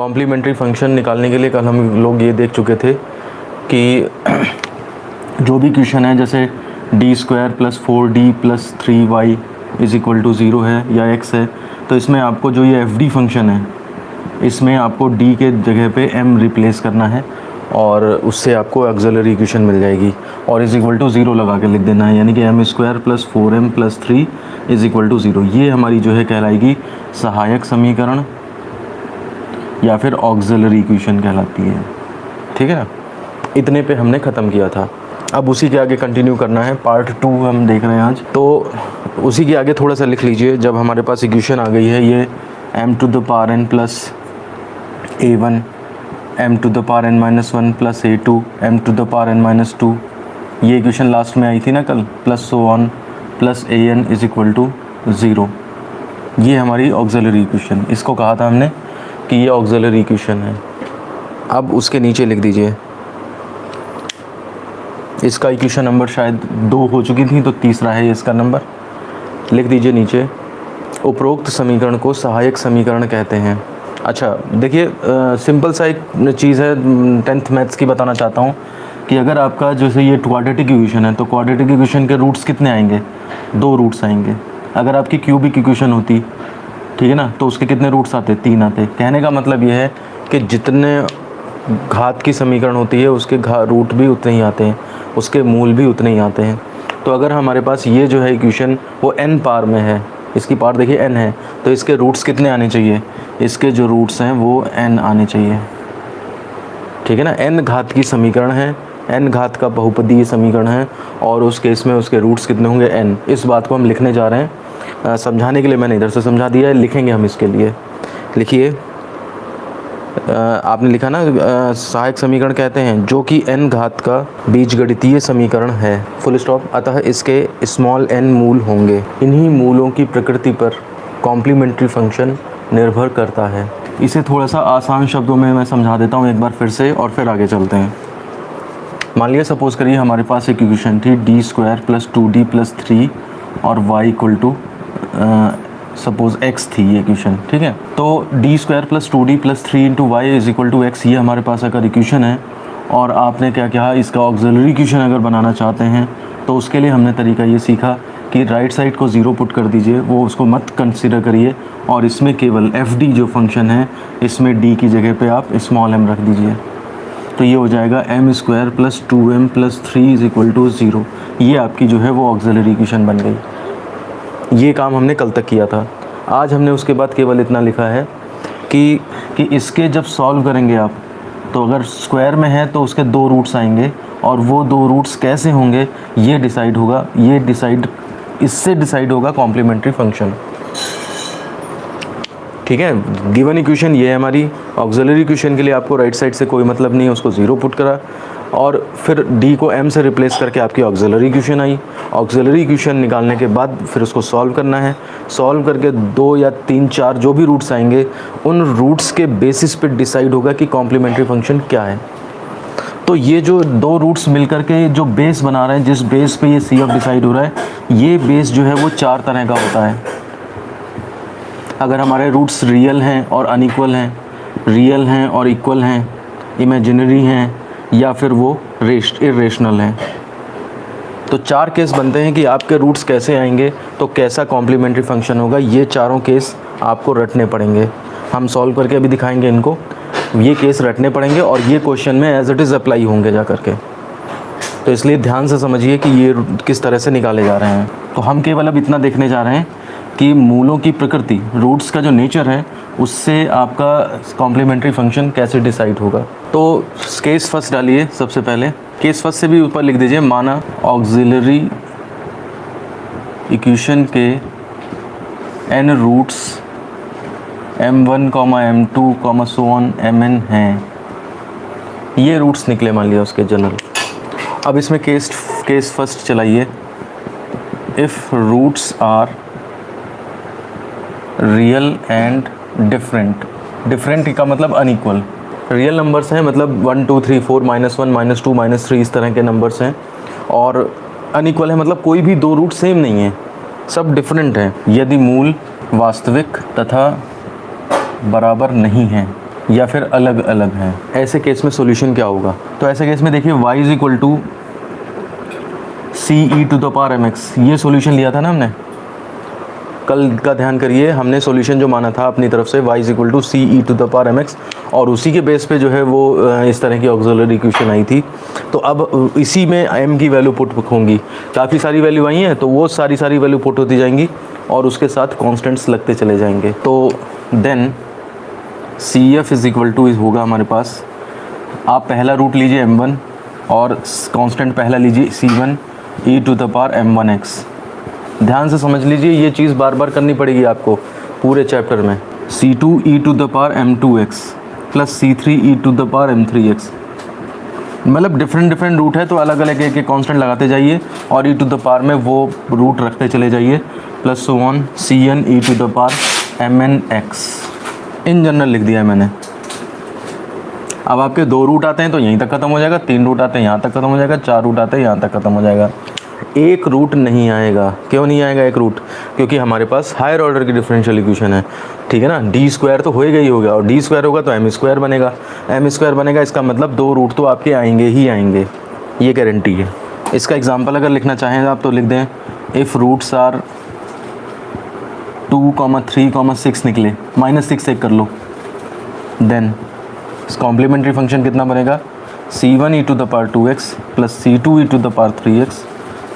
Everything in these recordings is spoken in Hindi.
कॉम्प्लीमेंट्री फंक्शन निकालने के लिए कल हम लोग ये देख चुके थे कि जो भी इक्वेशन है जैसे d² + 4d + 3y = 0 है या x है, तो इसमें आपको जो ये fd फंक्शन है इसमें आपको d के जगह पे m रिप्लेस करना है और उससे आपको ऑक्सिलरी इक्वेशन मिल जाएगी और = 0 लगा के लिख देना है, यानी कि m² + 4m + 3 = 0। ये हमारी जो है कहलाएगी सहायक समीकरण या फिर ऑक्सिलरी इक्वेशन कहलाती है। ठीक है ना, इतने पे हमने ख़त्म किया था। अब उसी के आगे कंटिन्यू करना है, पार्ट 2 हम देख रहे हैं आज। तो उसी के आगे थोड़ा सा लिख लीजिए। जब हमारे पास इक्वेशन आ गई है ये m⁴n + a1 m⁴n - 1 + a2 m⁴n - 2, ये इक्वेशन लास्ट में आई थी ना कल, + so on + an = 0। ये हमारी ऑक्सिलरी इक्वेशन, इसको कहा था हमने कि ये ऑक्सिलरी इक्वेशन है। अब उसके नीचे लिख दीजिए, इसका इक्वेशन नंबर शायद 2 हो चुकी थी तो तीसरा है इसका नंबर। लिख दीजिए नीचे, उपरोक्त समीकरण को सहायक समीकरण कहते हैं। अच्छा देखिए, सिंपल सा एक चीज़ है, 10th मैथ्स की बताना चाहता हूँ कि अगर आपका जैसे ये क्वाड्रेटिक इक्वेशन है तो क्वाड्रेटिक इक्वेशन के रूट्स कितने आएंगे, 2 रूट्स आएंगे। अगर आपकी क्यूबिक इक्वेशन होती, ठीक है ना, तो उसके कितने रूट्स आते, 3 आते। कहने का मतलब ये है कि जितने घात की समीकरण होती है उसके रूट भी उतने ही आते हैं, उसके मूल भी उतने ही आते हैं। तो अगर हमारे पास ये जो है इक्वेशन वो n पार में है, इसकी पार देखिए n है, तो इसके रूट्स कितने आने चाहिए, इसके जो रूट्स हैं वो n आने चाहिए। ठीक है ना, n घात की समीकरण है, n घात का बहुपदीय समीकरण है और उस केस में उसके रूट्स कितने होंगे, n। इस बात को हम लिखने जा रहे हैं, समझाने के लिए मैंने इधर से समझा दिया है, लिखेंगे हम इसके लिए। लिखिए, आपने लिखा ना, सहायक समीकरण कहते हैं जो कि n घात का बीजगणितीय समीकरण है, फुल स्टॉप। अतः इसके n मूल होंगे। इन्हीं मूलों की प्रकृति पर कॉम्प्लीमेंट्री फंक्शन निर्भर करता है। इसे थोड़ा सा आसान शब्दों में मैं समझा देता हूँ एक बार फिर से और फिर आगे चलते हैं। मान लिया, सपोज़ करिए हमारे पास एक इक्वेशन थी d² + 2d + 3 और y = सपोज़ x थी ये इक्वेशन। ठीक है, तो d² + 2d + 3 × y = x, ये हमारे पास अगर इक्वेशन है और आपने क्या किया, इसका ऑक्सिलरी इक्वेशन अगर बनाना चाहते हैं तो उसके लिए हमने तरीका ये सीखा कि राइट साइड को 0 पुट कर दीजिए, वो उसको मत कंसिडर करिए और इसमें केवल fd जो फंक्शन है इसमें d की जगह पे आप m रख दीजिए। तो ये हो जाएगा m² + 2m + 3 = 0। ये आपकी जो है वो ऑक्सिलरी इक्वेशन बन गई। ये काम हमने कल तक किया था। आज हमने उसके बाद केवल इतना लिखा है कि इसके जब सॉल्व करेंगे आप, तो अगर स्क्वायर में है तो उसके 2 रूट्स आएंगे और वो 2 रूट्स कैसे होंगे ये डिसाइड होगा, इससे डिसाइड होगा कॉम्प्लीमेंट्री फंक्शन। ठीक है, गिवन इक्वेशन ये है हमारी। ऑक्सिलरी इक्वेशन के लिए आपको राइट साइड से कोई मतलब नहीं है, उसको 0 पुट करा और फिर d को m से रिप्लेस करके आपकी ऑक्सिलरी इक्वेशन आई। ऑक्सिलरी इक्वेशन निकालने के बाद फिर उसको सॉल्व करना है। सॉल्व करके 2 या 3 4 जो भी रूट्स आएंगे उन रूट्स के बेसिस पे डिसाइड होगा कि कॉम्प्लीमेंट्री फंक्शन क्या है। तो ये जो 2 रूट्स मिलकर के जो बेस बना रहे हैं, जिस बेस पे ये CF डिसाइड हो रहा है, ये बेस जो है वो 4 तरह का होता है। अगर हमारे रूट्स रियल हैं और अनइक्वल हैं, रियल हैं और इक्वल हैं, इमेजिनरी हैं या फिर वो इरेशनल हैं, तो 4 केस बनते हैं कि आपके रूट्स कैसे आएंगे तो कैसा कॉम्प्लीमेंट्री फंक्शन होगा। ये चारों केस आपको रटने पड़ेंगे, हम सॉल्व करके अभी दिखाएंगे इनको। ये केस रटने पड़ेंगे और ये क्वेश्चन में एज इट इज़ अप्लाई होंगे जा करके। तो इसलिए ध्यान से समझिए कि ये किस तरह से निकाले जा रहे हैं। तो हम केवल अब इतना देखने जा रहे हैं कि मूलों की प्रकृति, रूट्स का जो नेचर है, उससे आपका कॉम्प्लीमेंट्री फंक्शन कैसे डिसाइड होगा। तो केस फर्स्ट डालिए, सबसे पहले केस फर्स्ट से भी ऊपर लिख दीजिए, माना ऑक्सिलरी इक्वेशन के n roots m1, m2, so on mn हैं। ये रूट्स निकले मान लिया उसके जनरल। अब इसमें केस फर्स्ट चलाइए, if roots are real and different का मतलब अनइक्वल। रियल नंबर्स हैं मतलब 1 2 3 4 -1 -2 -3 इस तरह के नंबर्स हैं, और अनइक्वल है मतलब कोई भी 2 रूट सेम नहीं है, सब डिफरेंट हैं। यदि मूल वास्तविक तथा बराबर नहीं हैं, या फिर अलग अलग हैं। ऐसे केस में सॉल्यूशन क्या होगा? तो ऐसे केस में देखिए y is equal to C E to the power M X, ये सॉल्यूशन लिया था ना हमने कल का, ध्यान करिए। हमने सॉल्यूशन जो माना था अपनी तरफ से y is equal to C E to the power M X, और उसी के बेस पे जो है वो इस तरह की ऑक्सिलरी इक्वेशन आई थी। तो अब इसी में m की वैल्यू पुट होंगी, काफ़ी सारी वैल्यू आई हैं तो वो सारी वैल्यू पुट होती जाएंगी और उसके साथ कांस्टेंट्स लगते चले जाएंगे। तो then C F is equal to होगा हमारे पास, आप पहला रूट लीजिए m1 और कांस्टेंट पहला लीजिए c1 e to the power m1x। ध्यान से समझ लीजिए, ये चीज़ बार बार करनी पड़ेगी आपको पूरे चैप्टर में। c2 e to the power m2x plus c3 e to the power m3x, मतलब डिफरेंट रूट है तो अलग अलग एक कांस्टेंट लगाते जाइए और e टू द पावर में वो रूट रखते चले जाइए, plus so on cn e to the power mnx। In general लिख दिया है मैंने। अब आपके 2 रूट आते हैं तो यहीं तक खत्म हो जाएगा, 3 रूट आते हैं यहाँ तक खत्म हो जाएगा, 4 रूट आते हैं यहाँ तक खत्म हो जाएगा। एक रूट नहीं आएगा। क्यों नहीं आएगा एक रूट? क्योंकि हमारे पास हायर ऑर्डर की डिफरेंशियल इक्वेशन है, ठीक है ना। डी स्क्वायर तो होएगा ही होगा, और डी स्क्वायर होगा तो एम स्क्वायर बनेगा, एम स्क्वायर बनेगा, इसका मतलब 2 रूट तो आपके आएंगे ही आएंगे, ये गारंटी है। इसका एग्जाम्पल अगर लिखना चाहें आप तो लिख दें, इफ़ रूट्स आर 2, 3, 6 निकले, -6 एक कर लो, देन कॉम्प्लीमेंट्री फंक्शन कितना बनेगा? c1 e to the power 2x plus c2 e to the power 3x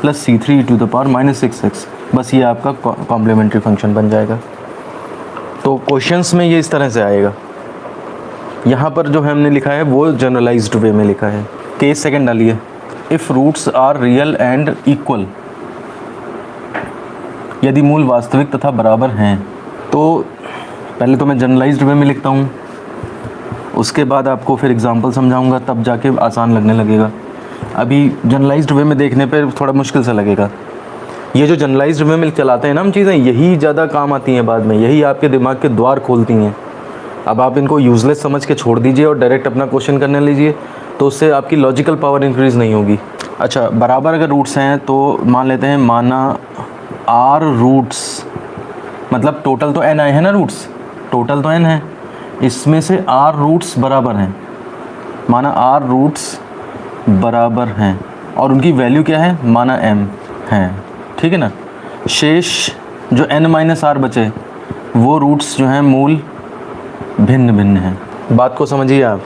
plus c3 e to the power -6x। बस ये आपका कॉम्प्लीमेंट्री फंक्शन बन जाएगा। तो क्वेश्चंस में ये इस तरह से आएगा। यहाँ पर जो हमने लिखा है वो जनरलाइज्ड वे में लिखा है। केस सेकंड डालिए, if roots are real and equal, यदि मूल वास्तविक तथा बराबर हैं। तो पहले तो मैं जनरलाइज्ड वे में लिखता हूँ, उसके बाद आपको फिर एग्जांपल समझाऊंगा, तब जाके आसान लगने लगेगा। अभी जनरलाइज्ड वे में देखने पे थोड़ा मुश्किल सा लगेगा। ये जो जनरलाइज्ड वे में चलाते हैं ना हम चीज़ें, यही ज़्यादा काम आती हैं बाद में, यही आपके दिमाग के द्वार खोलती हैं। अब आप इनको यूज़लेस समझ के छोड़ दीजिए और डायरेक्ट अपना क्वेश्चन करने लीजिए, तो उससे आपकी लॉजिकल पावर इंक्रीज़ नहीं होगी। अच्छा, बराबर अगर रूट्स हैं तो मान लेते हैं, माना r रूट्स, मतलब टोटल तो n आए हैं ना रूट्स, टोटल तो n है, इसमें से r रूट्स बराबर हैं, माना r रूट्स बराबर हैं और उनकी वैल्यू क्या है? माना m है, ठीक है ना। शेष जो n - r बचे वो रूट्स जो हैं मूल भिन्न भिन्न हैं। बात को समझिए आप।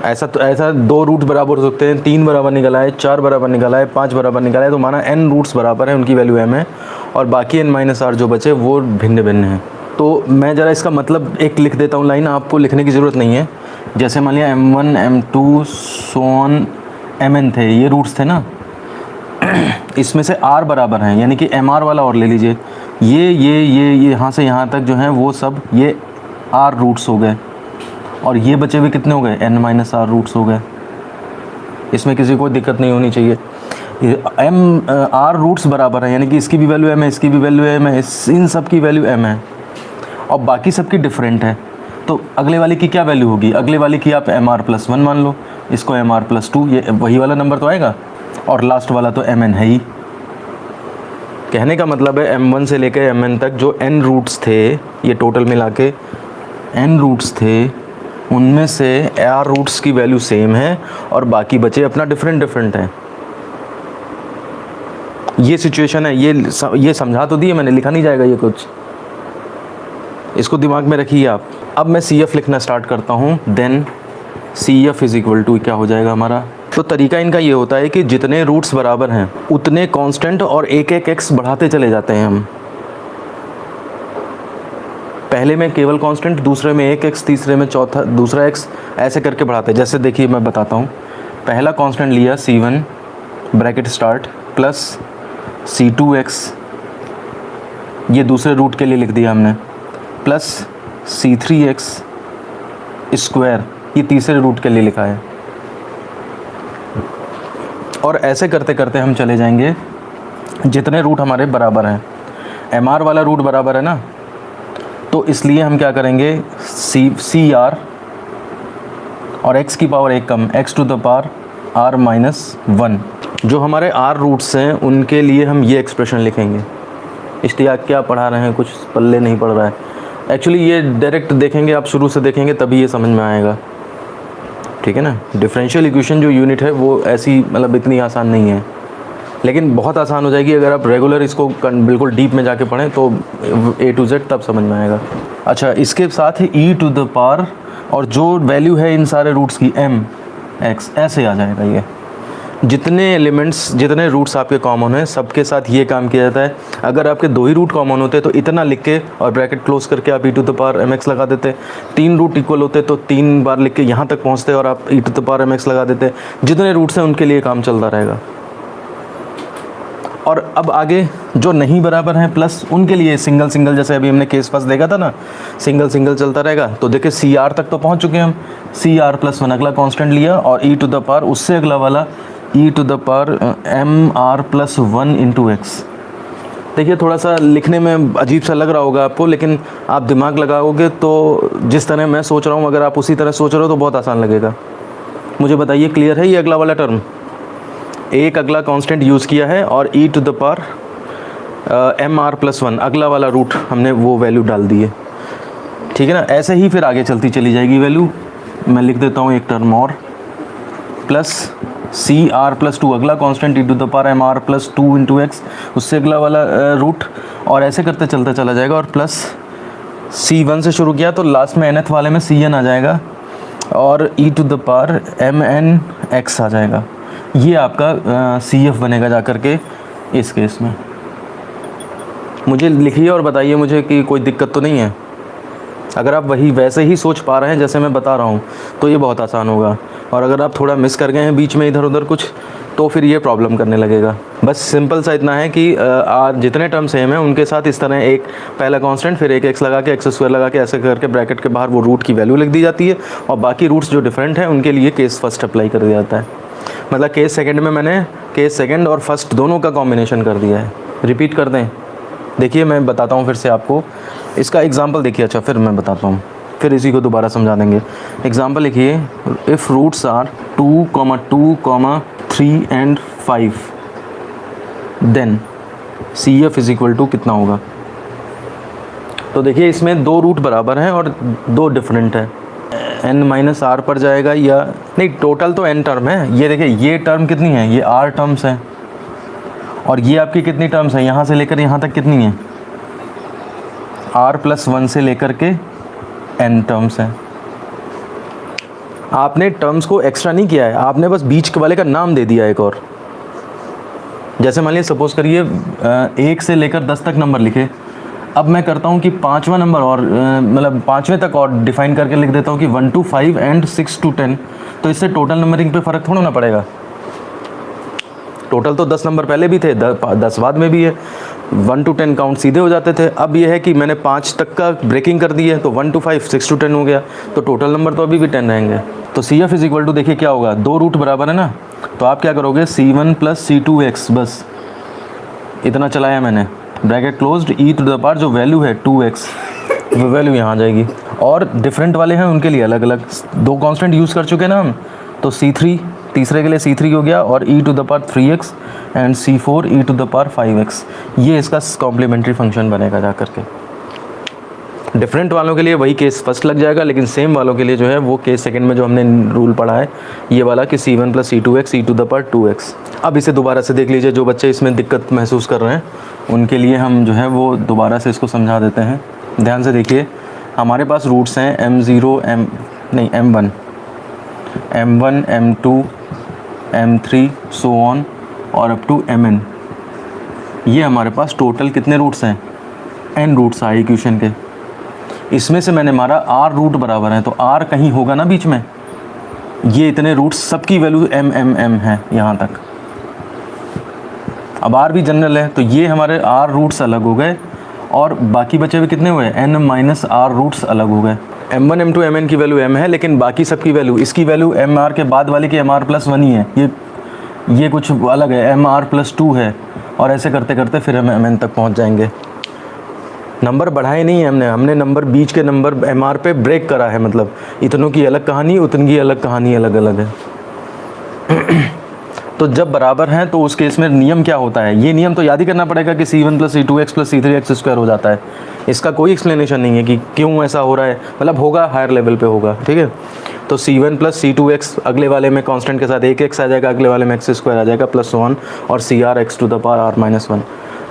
ऐसा 2 रूट बराबर हो सकते हैं, 3 बराबर निकला है, 4 बराबर निकला है, 5 बराबर निकला है, तो माना n रूट्स बराबर है, उनकी वैल्यू m है, और बाकी n - r जो बचे वो भिन्न भिन्न हैं। तो मैं ज़रा इसका मतलब एक लिख देता हूँ लाइन, आपको लिखने की ज़रूरत नहीं है। जैसे मान लिया m1 m2 सोन mn थे, ये रूट्स थे ना, इसमें से r बराबर हैं, यानी कि mr वाला और ले लीजिए, ये यहाँ से यहाँ तक जो हैं वो सब ये r रूट्स हो गए, और ये बचे हुए कितने हो गए? n - r रूट्स हो गए। इसमें किसी को दिक्कत नहीं होनी चाहिए। r रूट्स बराबर है, यानी कि इसकी भी वैल्यू m है, इसकी भी वैल्यू m है, इन सब की वैल्यू m है, और बाकी सबकी डिफरेंट है। तो अगले वाले की क्या वैल्यू होगी? अगले वाले की आप mr+1 मान लो, इसको mr+2, ये वही वाला नंबर तो आएगा, और लास्ट वाला तो mn है ही। कहने का मतलब है m1 से लेकर mn तक जो n रूट्स थे, ये टोटल मिला के n रूट्स थे, उनमें से r रूट्स की वैल्यू सेम है और बाकी बचे अपना डिफरेंट हैं। ये सिचुएशन है, ये समझा तो दिए मैंने, लिखा नहीं जाएगा ये कुछ, इसको दिमाग में रखिए आप। अब मैं CF लिखना स्टार्ट करता हूँ, then CF is equal to क्या हो जाएगा हमारा? तो तरीका इनका ये होता है कि जितने रूट्स बराबर हैं उतने कांस्टेंट और एक x बढ़ाते चले जाते हैं हम। पहले में केवल कांस्टेंट, दूसरे में एक x, तीसरे में चौथा दूसरा x, ऐसे करके बढ़ाते हैं। जैसे देखिए मैं बताता हूँ, पहला कांस्टेंट लिया c1 bracket start plus c2x, ये दूसरे रूट के लिए लिख दिया हमने, प्लस c3x स्क्वायर, ये तीसरे रूट के लिए लिखा है। और ऐसे करते करते हम चले जाएंगे जितने रूट हमारे बराबर हैं। mr वाला रूट बराबर है ना, तो इसलिए हम क्या करेंगे, cr और x की पावर 1 कम, x to the power r-1। जो हमारे r रूट्स हैं उनके लिए हम ये एक्सप्रेशन लिखेंगे। इश्तियाक क्या पढ़ा रहे हैं, कुछ पल्ले नहीं पड़ रहा है। एक्चुअली ये डायरेक्ट देखेंगे आप, शुरू से देखेंगे तभी ये समझ में आएगा, ठीक है ना। डिफरेंशियल इक्वेशन जो यूनिट है वो ऐसी मतलब इतनी आसान नहीं है, लेकिन बहुत आसान हो जाएगी अगर आप रेगुलर इसको बिल्कुल डीप में जाके पढ़ें तो A to Z तब समझ में आएगा। अच्छा, इसके साथ ही e टू द पावर और जो वैल्यू है इन सारे रूट्स की m x ऐसे आ जाएगा। ये जितने एलिमेंट्स, जितने रूट्स आपके कॉमन हैं सबके साथ ये काम किया जाता है। अगर आपके 2 ही रूट कॉमन होते तो इतना लिख के और ब्रैकेट क्लोज करके आप e to the power mx लगा देते। 3 रूट इक्वल होते तो 3 बार लिख के यहाँ तक पहुँचते और आप e to the power mx लगा देते। जितने रूट्स हैं उनके लिए काम चलता रहेगा। और अब आगे जो नहीं बराबर हैं प्लस, उनके लिए सिंगल सिंगल, जैसे अभी हमने केस फर्स्ट देखा था ना, सिंगल सिंगल चलता रहेगा। तो देखिए CR तक तो पहुंच चुके हैं हम, CR+1 अगला कांस्टेंट लिया और e टू द पावर उससे अगला वाला e to the power mr+1 into x। देखिए थोड़ा सा लिखने में अजीब सा लग रहा होगा आपको, लेकिन आप दिमाग लगाओगे तो जिस तरह मैं सोच रहा हूँ अगर आप उसी तरह सोच रहे हो तो बहुत आसान लगेगा। मुझे बताइए क्लियर है ये अगला वाला टर्म? एक अगला कांस्टेंट यूज़ किया है और e to the power mr+1 अगला वाला रूट हमने वो वैल्यू डाल दी है, ठीक है ना। ऐसे ही फिर आगे चलती चली जाएगी वैल्यू। मैं लिख देता हूँ एक टर्म और, प्लस CR+2 अगला constant e to the power mr+2 into x उससे अगला वाला रूट, और ऐसे करते चलता चला जाएगा। और प्लस C1 से शुरू किया तो लास्ट में nth वाले में Cn आ जाएगा और e to the power mnx आ जाएगा। ये आपका CF बनेगा जा कर के इस केस में। मुझे लिखिए और बताइए मुझे कि कोई दिक्कत तो नहीं है। अगर आप वही वैसे ही सोच पा रहे हैं जैसे मैं बता रहा हूँ तो ये बहुत आसान होगा, और अगर आप थोड़ा मिस कर गए हैं बीच में इधर उधर कुछ तो फिर ये प्रॉब्लम करने लगेगा। बस सिंपल सा इतना है कि जितने टर्म सेम हैं उनके साथ इस तरह एक पहला कांस्टेंट फिर एक x लगा के x² लगा के ऐसे करके ब्रैकेट के बाहर वो रूट की वैल्यू लिख दी जाती है, और बाकी रूट्स जो डिफरेंट हैं उनके लिए केस फर्स्ट अप्लाई कर दिया जाता है। मतलब केस सेकंड में मैंने केस सेकंड और फर्स्ट दोनों का कॉम्बिनेशन कर दिया है। रिपीट कर दें, देखिए मैं बताता हूँ फिर से आपको इसका एग्जांपल देखिए। अच्छा फिर मैं बताता हूँ, फिर इसी को दोबारा समझा देंगे। एग्जांपल लिखिए, if roots are 2, 2, 3 and 5 then CF is equal to कितना होगा। तो देखिए इसमें 2 रूट बराबर हैं और 2 डिफरेंट है। n-r पर जाएगा या नहीं, टोटल तो n टर्म है। ये देखिए ये टर्म कितनी है, ये r टर्म्स हैं, और ये आपकी कितनी टर्म्स हैं, यहाँ से लेकर यहाँ तक कितनी है, r+1 से लेकर के n टर्म्स हैं। आपने टर्म्स को एक्स्ट्रा नहीं किया है, आपने बस बीच के वाले का नाम दे दिया एक और। जैसे मान लीजिए सपोज़ करिए 1 से लेकर 10 तक नंबर लिखे। अब मैं करता हूँ कि 5वां नंबर और मतलब 5वें तक और डिफ़ाइन करके लिख देता हूँ कि 1 to 5 एंड 6 to 10। तो इससे टोटल नंबरिंग पे फ़र्क थोड़ा ना पड़ेगा। टोटल तो 10 नंबर पहले भी थे, 10 बाद में भी है। 1 to 10 काउंट सीधे हो जाते थे। अब ये है कि मैंने 5 तक का ब्रेकिंग कर दी है, तो 1 to 5 6 to 10 हो गया, तो टोटल नंबर तो अभी भी 10 रहेंगे। तो CF इज इक्वल टू देखिए क्या होगा, 2 रूट बराबर है ना, तो आप क्या करोगे C1 + C2x, बस इतना चलाया मैंने, bracket closed, e to the power जो वैल्यू है 2x वो वैल्यू यहाँ आ जाएगी। और डिफरेंट वाले हैं उनके लिए अलग अलग 2 कांस्टेंट यूज़ कर चुके हैं ना हम, तो C3 तीसरे के लिए C3 हो गया और e to the power 3x and C4 e to the power 5x। ये इसका कॉम्प्लीमेंट्री फंक्शन बनेगा जा करके। डिफरेंट वालों के लिए वही केस फर्स्ट लग जाएगा, लेकिन सेम वालों के लिए जो है वो केस सेकंड में जो हमने रूल पढ़ा है ये वाला कि C1 + C2x e to the power 2x। अब इसे दोबारा से देख लीजिए, जो बच्चे इसमें दिक्कत महसूस कर रहे हैं उनके लिए हम जो है वो दोबारा से इसको समझा देते हैं। ध्यान से देखिए, हमारे पास रूट्स हैं m0 m1 m2 m3 so on और अप टू mn। ये हमारे पास टोटल कितने रूट्स हैं, n रूट्स आए इक्वेशन के। इसमें से मैंने मारा r रूट बराबर है, तो r कहीं होगा ना बीच में। ये इतने रूट्स सबकी वैल्यू m है यहाँ तक। अब r भी जनरल है, तो ये हमारे r रूट्स अलग हो गए और बाकी बचे हुए कितने हुए, n-r रूट्स अलग हो गए। m1 m2 mn की वैल्यू m है, लेकिन बाकी सबकी वैल्यू, इसकी वैल्यू mr के बाद वाले की mr+1 ही है। ये कुछ अलग है, mr+2 है, और ऐसे करते करते फिर हम mn तक पहुंच जाएंगे। नंबर बढ़ाए नहीं है हमने नंबर बीच के नंबर mr पे ब्रेक करा है, मतलब इतनों की अलग कहानी, उतनी की अलग कहानी अलग अलग है। तो जब बराबर हैं तो उस केस में नियम क्या होता है, ये नियम तो याद ही करना पड़ेगा कि C1 + C2x + C3x² हो जाता है। इसका कोई एक्सप्लेनेशन नहीं है कि क्यों ऐसा हो रहा है, मतलब होगा हायर लेवल पे होगा, ठीक है। तो C1 + C2x अगले वाले में कांस्टेंट के साथ एक x आ जाएगा, अगले वाले में x² आ जाएगा +1 और CRx⁻r−1।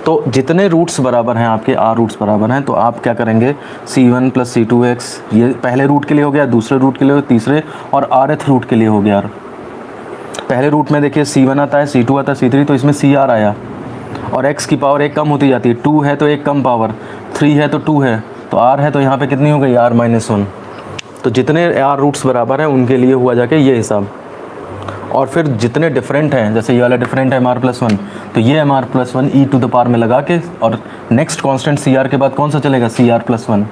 तो जितने रूट्स बराबर हैं आपके, r रूट्स बराबर हैं, तो आप क्या करेंगे, C1 + C2x ये पहले रूट के लिए हो गया, दूसरे रूट के लिए, तीसरे और rth रूट के लिए हो गया। पहले रूट में देखिए C1 आता है, C2 आता है, C3, तो इसमें CR आया और x की पावर एक कम होती जाती है, 2 है तो एक कम पावर, 3 है तो 2 है, तो r है तो यहाँ पे कितनी हो गई, r-1। तो जितने r रूट्स बराबर हैं उनके लिए हुआ जाके ये हिसाब। और फिर जितने डिफरेंट हैं, जैसे ये वाला डिफरेंट है mr+1, तो ये mr+1 e⁻ में लगा के, और नेक्स्ट कांस्टेंट CR के बाद कौन सा चलेगा, CR+1।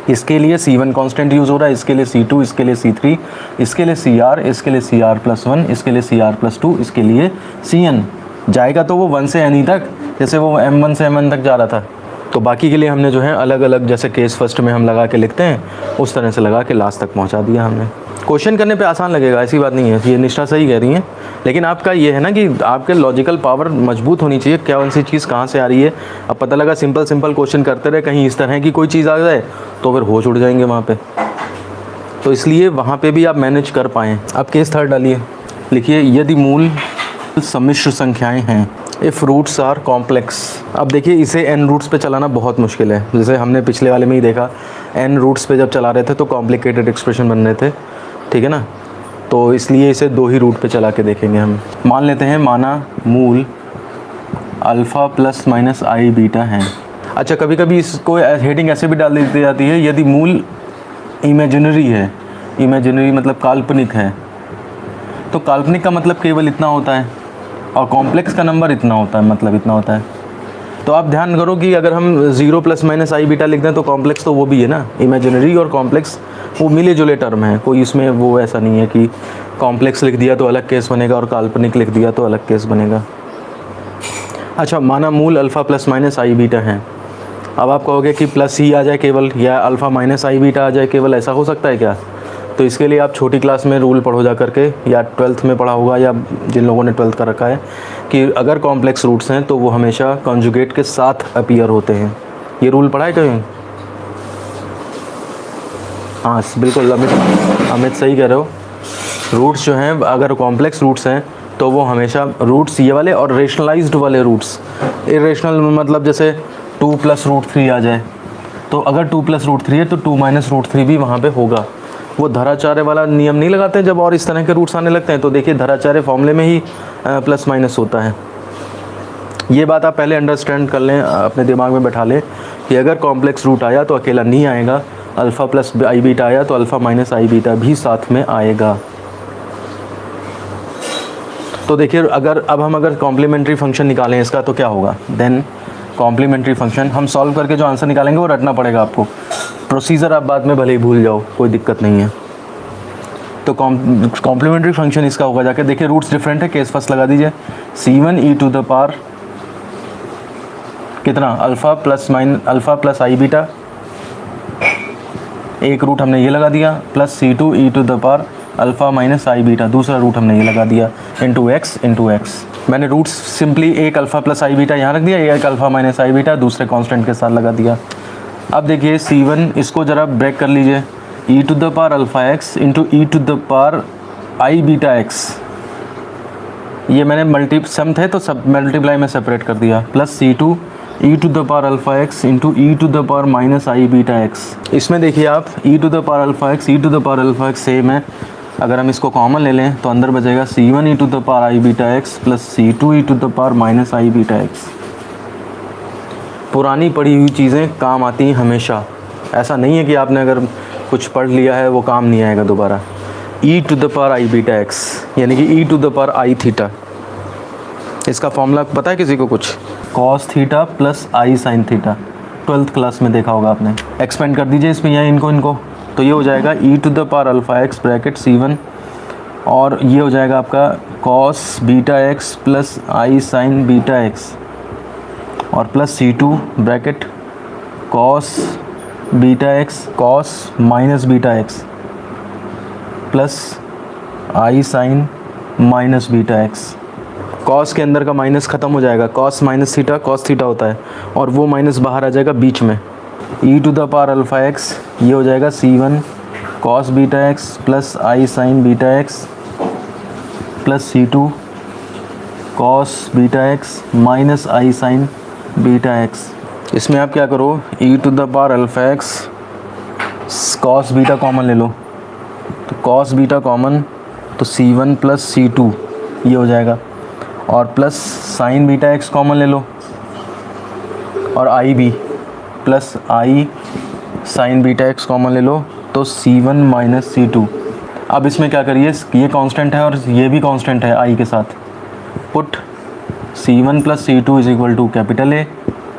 इसके लिए C1 कांस्टेंट यूज़ हो रहा है, इसके लिए C2, इसके लिए C3, इसके लिए CR, इसके लिए CR+1, इसके लिए CR+2, इसके लिए CN। जाएगा तो वो 1 से n तक, जैसे वो M1 से Mn तक जा रहा था। तो बाकी के लिए हमने जो है अलग अलग, जैसे केस फर्स्ट में हम लगा के लिखते हैं उस तरह से लगा के लास्ट तक पहुंचा दिया हमने। क्वेश्चन करने पे आसान लगेगा, ऐसी बात नहीं है, ये निष्ठा सही कह रही है, लेकिन आपका ये है ना कि आपके लॉजिकल पावर मजबूत होनी चाहिए, क्या कौन सी चीज़ कहाँ से आ रही है। अब पता लगा सिंपल क्वेश्चन करते रहे, कहीं इस तरह की कोई चीज़ आ जाए तो फिर होश उड़ जाएंगे वहाँ पर। तो इसलिए वहाँ पर भी आप मैनेज कर पाएँ। अब केस थर्ड डालिए, लिखिए यदि मूल सम्मिश्र संख्याएँ हैं, इफ़ रूट्स आर कॉम्प्लेक्स। अब देखिए इसे n रूट्स पे चलाना बहुत मुश्किल है, जैसे हमने पिछले वाले में ही देखा, n रूट्स पे जब चला रहे थे तो कॉम्प्लिकेटेड एक्सप्रेशन बन रहे थे, ठीक है ना। तो इसलिए इसे 2 ही रूट पे चला के देखेंगे हम। मान लेते हैं, माना मूल अल्फ़ा ±i बीटा हैं। अच्छा, कभी कभी इसको हेडिंग ऐसे भी डाल दी जाती है, यदि मूल इमेजिनरी है, इमेजिनरी मतलब काल्पनिक है, तो काल्पनिक का मतलब केवल इतना होता है और कॉम्प्लेक्स का नंबर इतना होता है, मतलब इतना होता है। तो आप ध्यान करो कि अगर हम 0 ± i बीटा लिख दें तो कॉम्प्लेक्स तो वो भी है ना, इमेजिनरी और कॉम्प्लेक्स वो मिले जुले टर्म हैं, कोई इसमें वो ऐसा नहीं है कि कॉम्प्लेक्स लिख दिया तो अलग केस बनेगा और काल्पनिक लिख दिया तो अलग केस बनेगा। अच्छा, माना मूल अल्फ़ा ±i बीटा हैं। अब आप कहोगे कि प्लस ही आ जाए केवल, या अल्फ़ा -i बीटा आ जाए केवल, ऐसा हो सकता है क्या? तो इसके लिए आप छोटी क्लास में रूल पढ़ो जा करके, या 12th में पढ़ा होगा, या जिन लोगों ने 12th का रखा है, कि अगर कॉम्प्लेक्स रूट्स हैं तो वो हमेशा कॉन्जुगेट के साथ अपीयर होते हैं। ये रूल पढ़ा है कहीं? हाँ बिल्कुल, अमित सही कह रहे हो। रूट्स जो हैं, अगर कॉम्प्लेक्स रूट्स हैं तो वो हमेशा रूट्स ये वाले और रेशनलाइज्ड वाले रूट्स, इरेशनल मतलब जैसे 2 + √3 आ जाए, तो अगर 2 + √3 है तो 2 - √3 भी वहाँ पे होगा। वो धराचार्य वाला नियम नहीं लगाते हैं जब और इस तरह के रूट्स आने लगते हैं, तो देखिए धराचार्य फॉर्मूले में ही प्लस माइनस होता है। ये बात आप पहले अंडरस्टैंड कर लें, अपने दिमाग में बैठा लें कि अगर कॉम्प्लेक्स रूट आया तो अकेला नहीं आएगा, अल्फ़ा +i बीटा आया तो अल्फ़ा -i बीटा भी साथ में आएगा। तो देखिए अब हम अगर कॉम्प्लीमेंट्री फंक्शन निकालें इसका तो क्या होगा, देन कॉम्प्लीमेंट्री फंक्शन हम सॉल्व करके जो आंसर निकालेंगे वो रटना पड़ेगा आपको। प्रोसीजर आप बाद में भले ही भूल जाओ, कोई दिक्कत नहीं है। तो कॉम्प्लीमेंट्री फंक्शन इसका होगा, जाके देखिए रूट्स डिफरेंट है, केस फर्स्ट लगा दीजिए, C1 e⁻ कितना अल्फ़ा + i बीटा, एक रूट हमने ये लगा दिया, plus C2 e⁻ alpha -i beta, दूसरा रूट हमने ये लगा दिया, इंटू x। मैंने रूट्स सिंपली एक अल्फ़ा + i बीटा यहाँ रख दिया, एक अल्फ़ा -i बीटा दूसरे कांस्टेंट के साथ लगा दिया। अब देखिए C1 इसको ज़रा ब्रेक कर लीजिए, e⁻α x into e⁻i beta x, ये मैंने सम थे तो सब मल्टीप्लाई में सेपरेट कर दिया, plus C2 e⁻α x into e⁻−i beta x। इसमें देखिए आप e⁻α x सेम है, अगर हम इसको कॉमन ले लें तो अंदर बचेगा C1 e⁻i beta x plus C2 e⁻−i beta x। पुरानी पढ़ी हुई चीज़ें काम आती हैं हमेशा, ऐसा नहीं है कि आपने अगर कुछ पढ़ लिया है वो काम नहीं आएगा दोबारा। e⁻i बीटा x यानी कि e⁻i थीटा, इसका फॉर्मूला पता है किसी को कुछ? cos theta plus i sin theta, 12th class में देखा होगा आपने। एक्सपेंड कर दीजिए इसमें या इनको, तो ये हो जाएगा e⁻α x ब्रैकेट C1, और ये हो जाएगा आपका cos beta x plus i sin beta x, और plus C2 bracket cos beta x cos minus beta x plus i sin minus beta x. Cos के अंदर का माइनस ख़त्म हो जाएगा, cos minus theta cos theta होता है, और वो माइनस बाहर आ जाएगा बीच में। E to the power alpha x ये हो जाएगा C1 cos beta x plus i sine beta x plus C2 cos beta x minus i sine beta x. इसमें आप क्या करो, e to the power alpha x cos beta common ले लो, तो कॉस बीटा कॉमन तो C1 प्लस C2 ये हो जाएगा, और plus sign beta x common ले लो और आई B plus i sine beta x common ले लो, तो C1 माइनस C2। अब इसमें क्या करिए, ये कांस्टेंट है और ये भी कांस्टेंट है आई के साथ, put C1 plus C2 is equal to capital A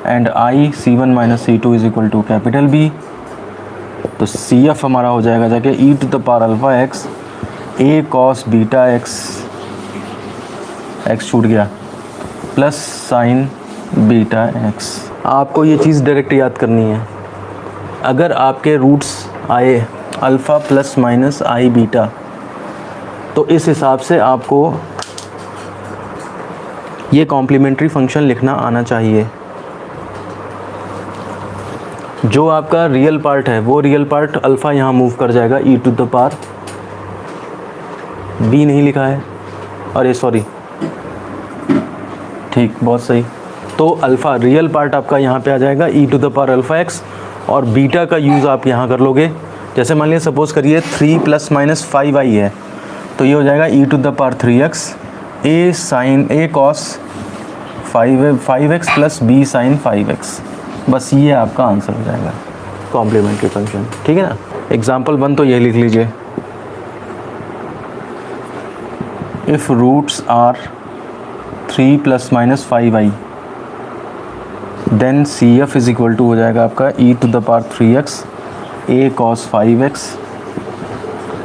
and i C1 minus C2 is equal to capital B. तो CF हमारा हो जाएगा जाके e to the power alpha x A cos beta x, x छूट गया, प्लस साइन बीटा एक्स। आपको ये चीज़ डायरेक्ट याद करनी है। अगर आपके रूट्स आए अल्फ़ा प्लस माइनस आई बीटा, तो इस हिसाब से आपको ये कॉम्प्लीमेंट्री फंक्शन लिखना आना चाहिए। जो आपका रियल पार्ट है वो रियल पार्ट अल्फ़ा यहाँ मूव कर जाएगा e to the power, B नहीं लिखा है, अरे सॉरी, ठीक बहुत सही। तो अल्फ़ा रियल पार्ट आपका यहाँ पे आ जाएगा e to the power alpha x, और बीटा का यूज़ आप यहाँ कर लोगे। जैसे मान लिया सपोज़ करिए 3 प्लस माइनस 5i है, तो ये हो जाएगा e to the power 3x A sine A cos 5x plus B sine 5x। बस ये आपका आंसर हो जाएगा कॉम्प्लीमेंट्री फंक्शन, ठीक है ना। एग्जाम्पल 1 तो ये लिख लीजिए, if roots are 3 plus minus 5i then CF is equal to हो जाएगा आपका e to the power 3x A cos 5x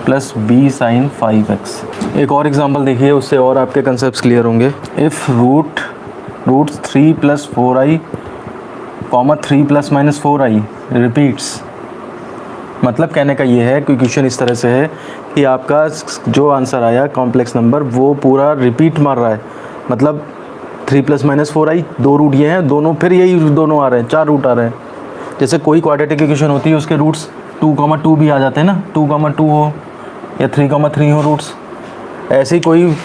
plus B sine 5x। एक और एग्जांपल देखिए, उससे और आपके कंसेप्ट क्लियर होंगे। If roots 3 plus 4i comma 3 plus minus 4i repeats, मतलब कहने का ये है कि क्वेश्चन इस तरह से है कि आपका जो आंसर आया कॉम्प्लेक्स नंबर वो पूरा रिपीट मार रहा है। मतलब 3 प्लस माइनस 4i दो रूट ये हैं, दोनों फिर यही दोनों आ रहे हैं, 4 रूट आ रहे हैं। जैसे कोई क्वाड्रेटिक इक्वेशन होती है उसके रूट्स 2,2 भी आ जाते हैं ना, 2,2 हो या 3,3 हो रूट्स। ऐसे ही कोई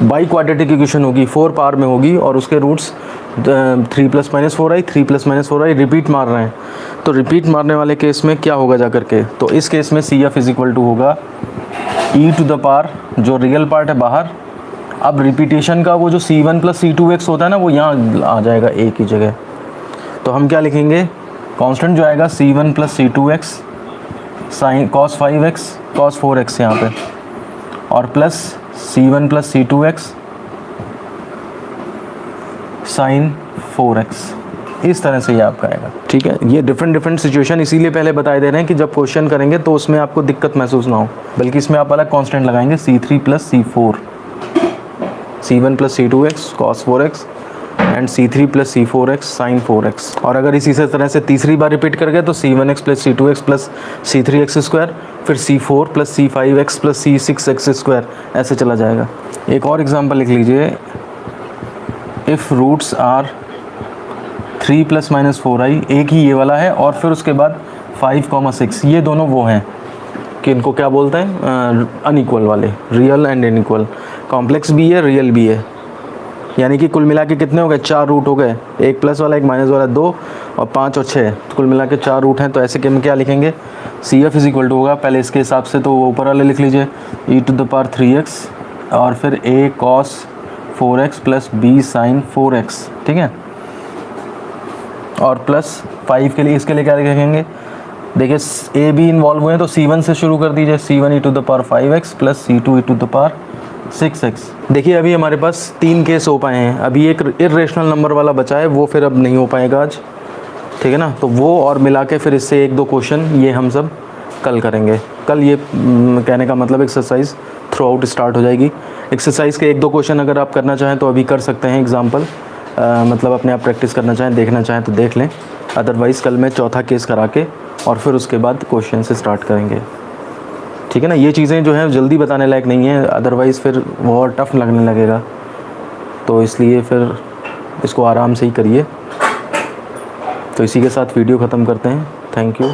बाई क्वाड्रेटिक इक्वेशन होगी 4 पावर में होगी और उसके roots 3 plus minus 4i 3 plus minus 4i repeat मार रहे हैं। तो रिपीट मारने वाले केस में क्या होगा जा करके, तो इस केस में CF इज इक्वल टू होगा ई टू द पावर जो रियल पार्ट है बाहर। अब रिपीटेशन का वो जो C1 प्लस C2x होता है ना, वो यहाँ आ जाएगा एक ही जगह। तो हम क्या लिखेंगे, कांस्टेंट जो आएगा C1 plus C2x sine cos 5x cos 4x यहाँ पे, और plus C1 plus C2x sign 4x। इस तरह से ये आपका आएगा, ठीक है। ये डिफरेंट सिचुएशन इसीलिए पहले बताए दे रहे हैं कि जब क्वेश्चन करेंगे तो उसमें आपको दिक्कत महसूस ना हो, बल्कि इसमें आप अलग कांस्टेंट लगाएंगे C3 plus C4, C1 plus C2x cos 4x and C3 plus C4x sin 4x। और अगर इसी से तरह से तीसरी बार रिपीट कर गए तो C1x plus C2x plus C3x square, फिर C4 plus C5x plus C6x square, ऐसे चला जाएगा। एक और एग्जांपल लिख लीजिए, if roots are 3 plus minus 4i, एक ही ये वाला है, और फिर उसके बाद 5,6, ये दोनों वो हैं कि इनको क्या बोलते हैं, अनइक्वल वाले, रियल एंड इनइक्वल। कॉम्प्लेक्स भी है रियल भी है, यानी कि कुल मिला के कितने हो गए, 4 रूट हो गए, एक प्लस वाला एक माइनस वाला 2 और 5 और 6, तो कुल मिला के 4 रूट हैं। तो ऐसे के में क्या लिखेंगे, CF इज इक्वल टू होगा पहले इसके हिसाब से तो वो ऊपर वाले लिख लीजिए ई टू द पावर 3x और फिर A cos 4x plus B sine 4x, ठीक है। और प्लस 5 के लिए इसके लिए क्या लिखेंगे, देखिए ए बी इन्वॉल्व हुए हैं तो C1 से शुरू कर दीजिए, C1 E to the power 5x plus C2 E to the power 6x। देखिए अभी हमारे पास 3 केस हो पाए हैं, अभी एक इर्रेशनल नंबर वाला बचा है, वो फिर अब नहीं हो पाएगा आज, ठीक है ना। तो वो और मिला के फिर इससे 1-2 क्वेश्चन ये हम सब कल करेंगे। कल ये कहने का मतलब एक्सरसाइज थ्रू आउट स्टार्ट हो जाएगी। एक्सरसाइज के 1-2 क्वेश्चन अगर आप करना चाहें तो अभी कर सकते हैं एग्जाम्पल, मतलब अपने आप प्रैक्टिस करना चाहें, देखना चाहें तो देख लें। अदरवाइज़ कल मैं चौथा केस करा के और फिर उसके बाद क्वेश्चन से स्टार्ट करेंगे। ठीक है ना। ये चीज़ें जो हैं जल्दी बताने लायक नहीं है, अदरवाइज़ फिर बहुत टफ लगने लगेगा, तो इसलिए फिर इसको आराम से ही करिए। तो इसी के साथ वीडियो ख़त्म करते हैं। Thank you.